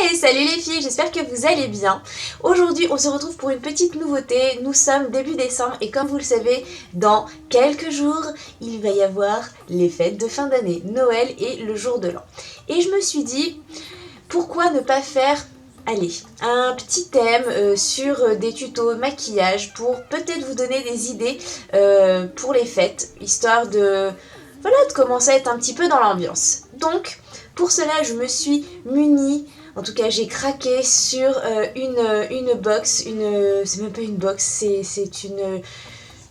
Hey, salut les filles, j'espère que vous allez bien. Aujourd'hui, on se retrouve pour une petite nouveauté. Nous sommes début décembre et comme vous le savez, dans quelques jours, il va y avoir les fêtes de fin d'année, Noël et le jour de l'an. Et je me suis dit, pourquoi ne pas faire, allez, un petit thème sur des tutos maquillage pour peut-être vous donner des idées pour les fêtes, histoire de, voilà, de commencer à être un petit peu dans l'ambiance. Donc, pour cela, je me suis munie. En tout cas, j'ai craqué sur une box, c'est même pas une box, c'est une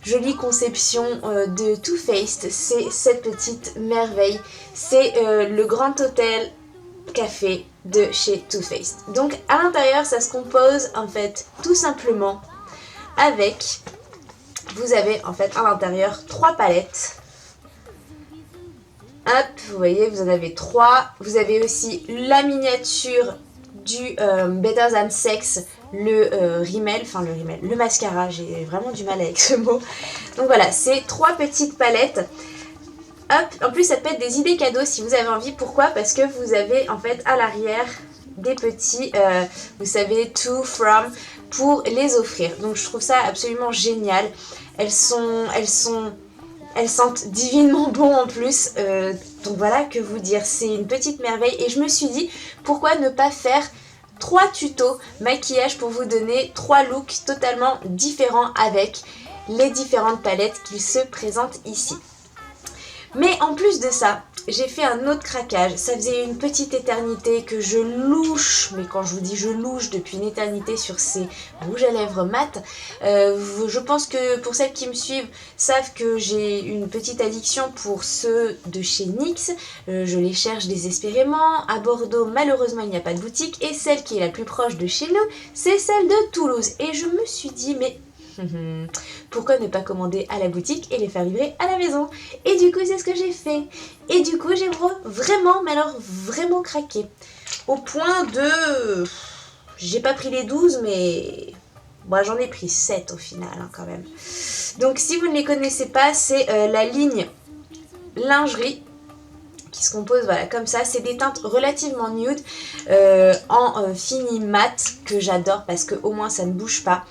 jolie conception de Too Faced. C'est cette petite merveille. C'est le Grand Hôtel Café de chez Too Faced. Donc à l'intérieur, ça se compose en fait tout simplement avec, vous avez en fait à l'intérieur 3 palettes. Hop, vous voyez, vous en avez 3. Vous avez aussi la miniature du Better Than Sex, le mascara. J'ai vraiment du mal avec ce mot. Donc voilà, c'est 3 petites palettes. Hop, en plus ça peut être des idées cadeaux si vous avez envie. Pourquoi ? Parce que vous avez en fait à l'arrière des petits, vous savez, to, from, pour les offrir. Donc je trouve ça absolument génial. Elles sentent divinement bon en plus, donc voilà, que vous dire, c'est une petite merveille. Et je me suis dit, pourquoi ne pas faire 3 tutos maquillage pour vous donner 3 looks totalement différents avec les différentes palettes qui se présentent ici. Mais en plus de ça, j'ai fait un autre craquage. Ça faisait une petite éternité que je louche, mais quand je vous dis je louche depuis une éternité sur ces rouges à lèvres mat. Je pense que pour celles qui me suivent savent que j'ai une petite addiction pour ceux de chez NYX. Je les cherche désespérément. À Bordeaux, malheureusement, il n'y a pas de boutique. Et celle qui est la plus proche de chez nous, c'est celle de Toulouse. Et je me suis dit, mais pourquoi ne pas commander à la boutique et les faire livrer à la maison? Et du coup, c'est ce que j'ai fait. Et du coup, j'ai vraiment, mais alors vraiment craqué. Au point de... J'ai pas pris les 12, mais... Bon, j'en ai pris 7 au final, hein, quand même. Donc, si vous ne les connaissez pas, c'est la ligne lingerie qui se compose, voilà, comme ça. C'est des teintes relativement nude en fini mat que j'adore parce que au moins ça ne bouge pas.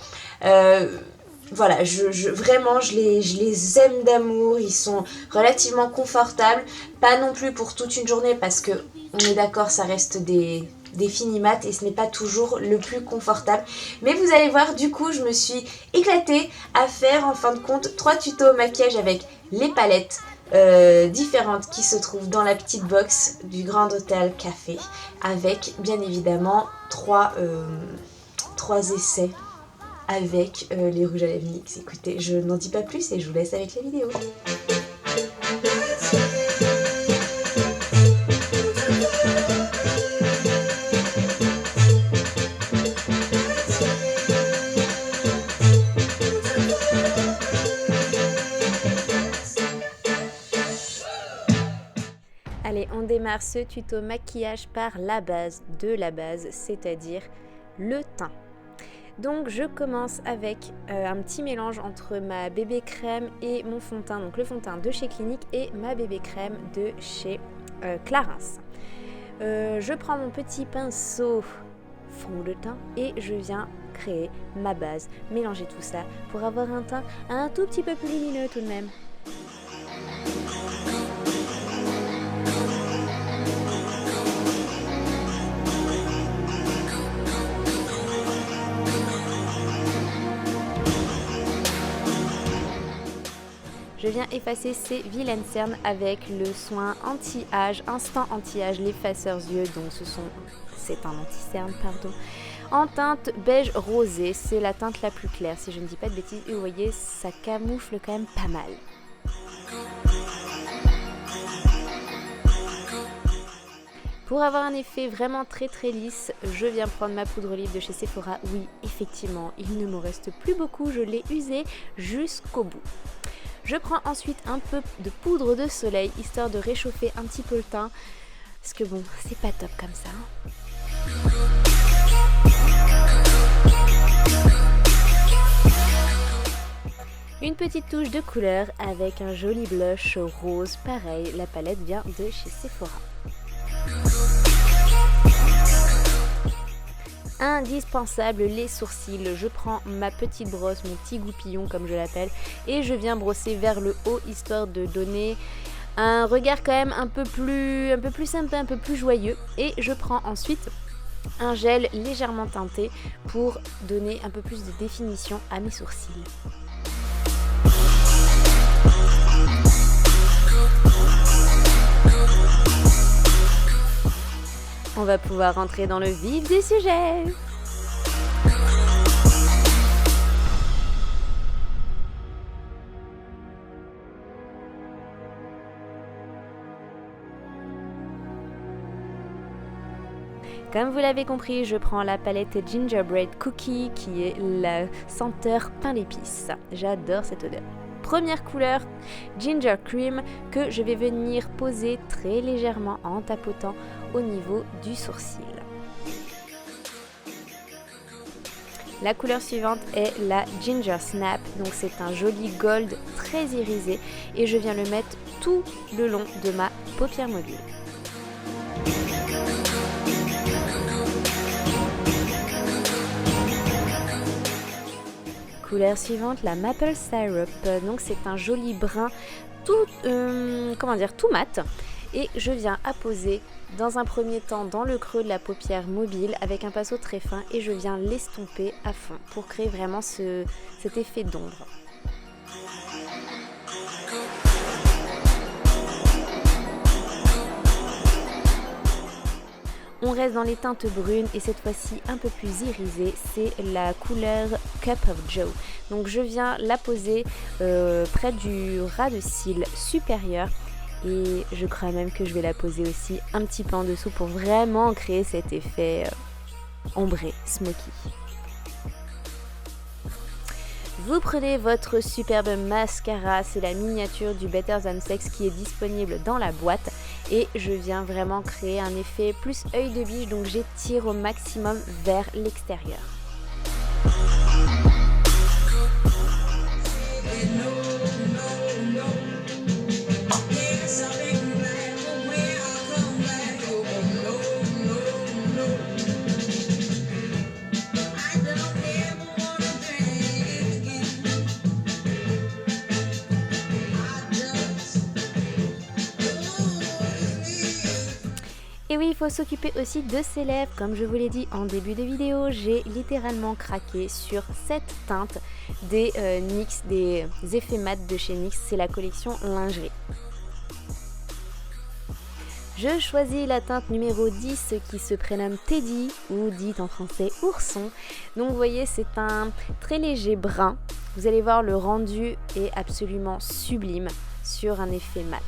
Voilà, vraiment, je les aime d'amour. Ils sont relativement confortables. Pas non plus pour toute une journée parce que, on est d'accord, ça reste des fini mat et ce n'est pas toujours le plus confortable. Mais vous allez voir, du coup, je me suis éclatée à faire en fin de compte 3 tutos maquillage avec les palettes différentes qui se trouvent dans la petite box du Grand Hôtel Café. Avec, bien évidemment, 3 essais avec les rouges à lèvres NYX. Écoutez, je n'en dis pas plus et je vous laisse avec la vidéo. Allez, on démarre ce tuto maquillage par la base de la base, c'est-à-dire le teint. Donc je commence avec un petit mélange entre ma bébé crème et mon fond de teint, donc le fond de teint de chez Clinique et ma bébé crème de chez Clarins. Je prends mon petit pinceau fond de teint et je viens créer ma base, mélanger tout ça pour avoir un teint un tout petit peu plus lumineux tout de même. Je viens effacer ces vilaines cernes avec le soin anti-âge, instant anti-âge, l'effaceur yeux. Donc c'est un anti-cerne, pardon. En teinte beige rosé, c'est la teinte la plus claire, si je ne dis pas de bêtises. Et vous voyez, ça camoufle quand même pas mal. Pour avoir un effet vraiment très très lisse, je viens prendre ma poudre olive de chez Sephora. Oui, effectivement, il ne me reste plus beaucoup, je l'ai usée jusqu'au bout. Je prends ensuite un peu de poudre de soleil, histoire de réchauffer un petit peu le teint. Parce que bon, c'est pas top comme ça. Une petite touche de couleur avec un joli blush rose. Pareil, la palette vient de chez Sephora. indispensable, les sourcils. Je prends ma petite brosse, mon petit goupillon comme je l'appelle, et je viens brosser vers le haut histoire de donner un regard quand même un peu plus sympa, un peu plus joyeux. Et je prends ensuite un gel légèrement teinté pour donner un peu plus de définition à mes sourcils. On va pouvoir rentrer dans le vif du sujet. Comme vous l'avez compris, je prends la palette Gingerbread Cookie qui est la senteur pain d'épices. J'adore cette odeur. Première couleur, Ginger Cream, que je vais venir poser très légèrement en tapotant au niveau du sourcil. La couleur suivante est la Ginger Snap, donc c'est un joli gold très irisé et je viens le mettre tout le long de ma paupière mobile. Couleur suivante, la Maple Syrup, donc c'est un joli brun tout mat et je viens apposer dans un premier temps dans le creux de la paupière mobile avec un pinceau très fin et je viens l'estomper à fond pour créer vraiment cet effet d'ombre. On reste dans les teintes brunes et cette fois-ci un peu plus irisée, c'est la couleur Cup of Joe. Donc je viens la poser près du ras de cils supérieur et je crois même que je vais la poser aussi un petit peu en dessous pour vraiment créer cet effet ombré, smoky. Vous prenez votre superbe mascara, c'est la miniature du Better Than Sex qui est disponible dans la boîte et je viens vraiment créer un effet plus œil de biche, donc j'étire au maximum vers l'extérieur. Et oui, il faut s'occuper aussi de ses lèvres. Comme je vous l'ai dit en début de vidéo, j'ai littéralement craqué sur cette teinte des NYX, des effets mat de chez NYX. C'est la collection lingerie. Je choisis la teinte numéro 10 qui se prénomme Teddy ou dit en français ourson. Donc vous voyez, c'est un très léger brun. Vous allez voir, le rendu est absolument sublime sur un effet mat.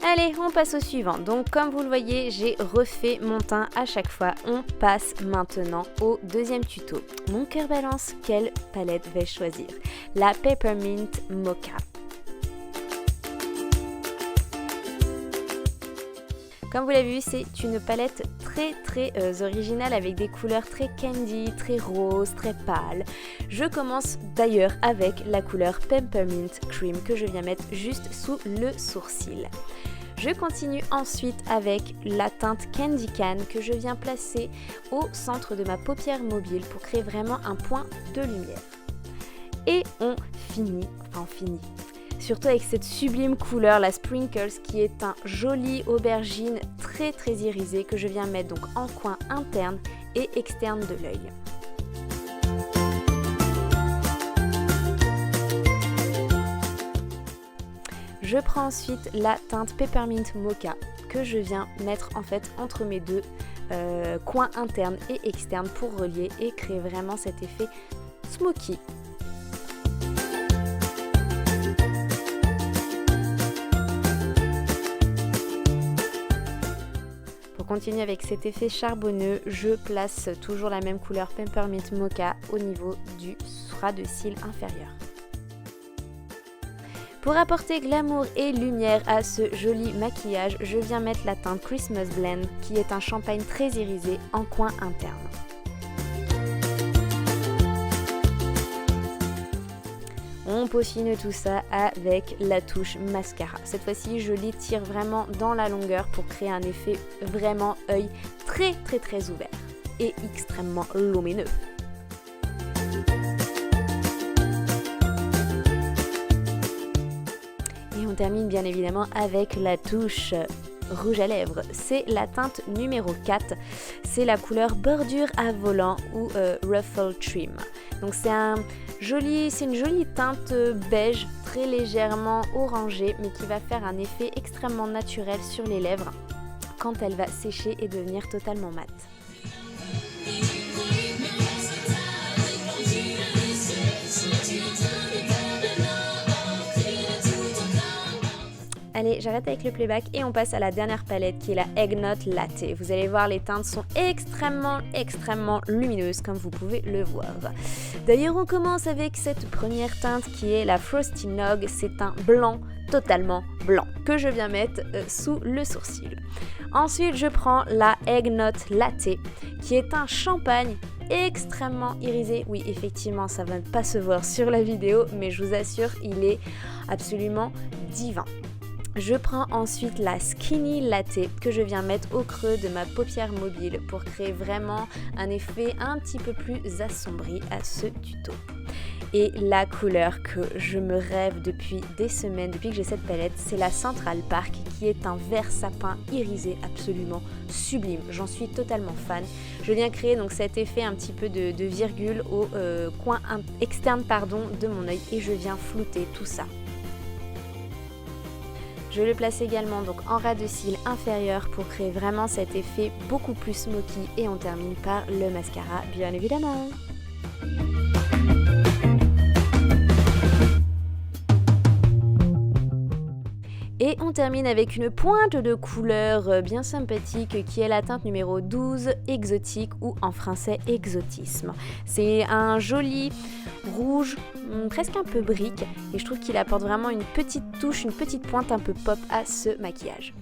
Allez, on passe au suivant. Donc comme vous le voyez, j'ai refait mon teint à chaque fois. On passe maintenant au deuxième tuto. Mon cœur balance, quelle palette vais-je choisir? La Peppermint Mocha. Comme vous l'avez vu, c'est une palette très originale avec des couleurs très candy, très rose, très pâle. Je commence d'ailleurs avec la couleur Peppermint Cream que je viens mettre juste sous le sourcil. Je continue ensuite avec la teinte Candy Can que je viens placer au centre de ma paupière mobile pour créer vraiment un point de lumière. Et on finit, surtout avec cette sublime couleur, la Sprinkles, qui est un joli aubergine très irisé que je viens mettre donc en coin interne et externe de l'œil. Je prends ensuite la teinte Peppermint Mocha que je viens mettre en fait entre mes deux coins internes et externes pour relier et créer vraiment cet effet smoky. Pour continuer avec cet effet charbonneux, je place toujours la même couleur Peppermint Mocha au niveau du ras de cils inférieur. Pour apporter glamour et lumière à ce joli maquillage, je viens mettre la teinte Christmas Blend qui est un champagne très irisé en coin interne. On peaufine tout ça avec la touche mascara. Cette fois-ci, je l'étire vraiment dans la longueur pour créer un effet vraiment œil très ouvert et extrêmement lumineux. Et on termine bien évidemment avec la touche rouge à lèvres. C'est la teinte numéro 4. C'est la couleur bordure à volant ou ruffle trim. Donc c'est une jolie teinte beige, très légèrement orangée, mais qui va faire un effet extrêmement naturel sur les lèvres quand elle va sécher et devenir totalement mate. Allez, j'arrête avec le playback et on passe à la dernière palette qui est la Eggnog Latte. Vous allez voir, les teintes sont extrêmement lumineuses comme vous pouvez le voir. D'ailleurs, on commence avec cette première teinte qui est la Frosty Nog. C'est un blanc, totalement blanc, que je viens mettre sous le sourcil. Ensuite, je prends la Eggnog Latte qui est un champagne extrêmement irisé. Oui, effectivement, ça va pas se voir sur la vidéo, mais je vous assure, il est absolument divin. Je prends ensuite la Skinny Latte que je viens mettre au creux de ma paupière mobile pour créer vraiment un effet un petit peu plus assombri à ce tuto. Et la couleur que je me rêve depuis des semaines, depuis que j'ai cette palette, c'est la Central Park qui est un vert sapin irisé absolument sublime. J'en suis totalement fan. Je viens créer donc cet effet un petit peu de virgule au coin externe de mon œil et je viens flouter tout ça. Je le place également donc en ras de cils inférieur pour créer vraiment cet effet beaucoup plus smoky et on termine par le mascara bien évidemment. Et on termine avec une pointe de couleur bien sympathique qui est la teinte numéro 12, Exotique ou en français Exotisme. C'est un joli rouge, presque un peu brique et je trouve qu'il apporte vraiment une petite touche, une petite pointe un peu pop à ce maquillage.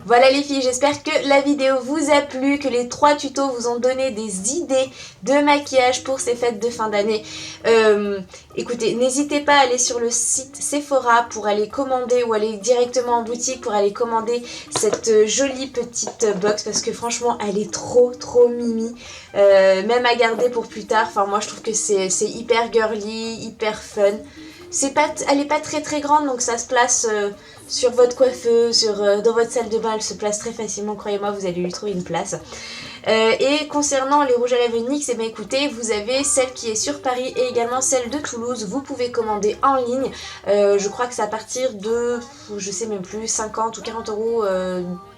Voilà les filles, j'espère que la vidéo vous a plu, que les 3 tutos vous ont donné des idées de maquillage pour ces fêtes de fin d'année. Écoutez, n'hésitez pas à aller sur le site Sephora pour aller commander ou aller directement en boutique pour aller commander cette jolie petite box parce que franchement elle est trop mimi, même à garder pour plus tard. Enfin moi je trouve que c'est hyper girly, hyper fun. Elle est pas très grande donc ça se place sur votre coiffeuse, dans votre salle de bain, elle se place très facilement, croyez-moi, vous allez lui trouver une place. Et concernant les rouges à lèvres NYX, eh bien écoutez, vous avez celle qui est sur Paris et également celle de Toulouse. Vous pouvez commander en ligne. Je crois que c'est à partir de, je sais même plus, 50 ou 40 euros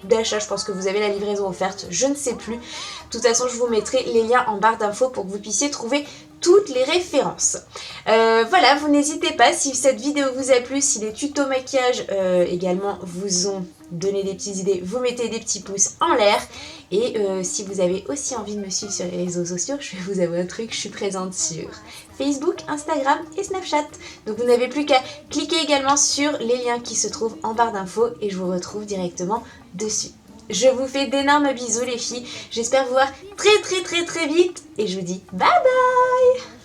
d'achat. Je pense que vous avez la livraison offerte, je ne sais plus. De toute façon, je vous mettrai les liens en barre d'infos pour que vous puissiez trouver toutes les références. Voilà, vous n'hésitez pas, si cette vidéo vous a plu, si les tutos maquillage également vous ont donné des petites idées, vous mettez des petits pouces en l'air. Et si vous avez aussi envie de me suivre sur les réseaux sociaux, je vais vous avouer un truc, je suis présente sur Facebook, Instagram et Snapchat. Donc vous n'avez plus qu'à cliquer également sur les liens qui se trouvent en barre d'infos et je vous retrouve directement dessus. Je vous fais d'énormes bisous les filles, j'espère vous voir très vite et je vous dis bye bye.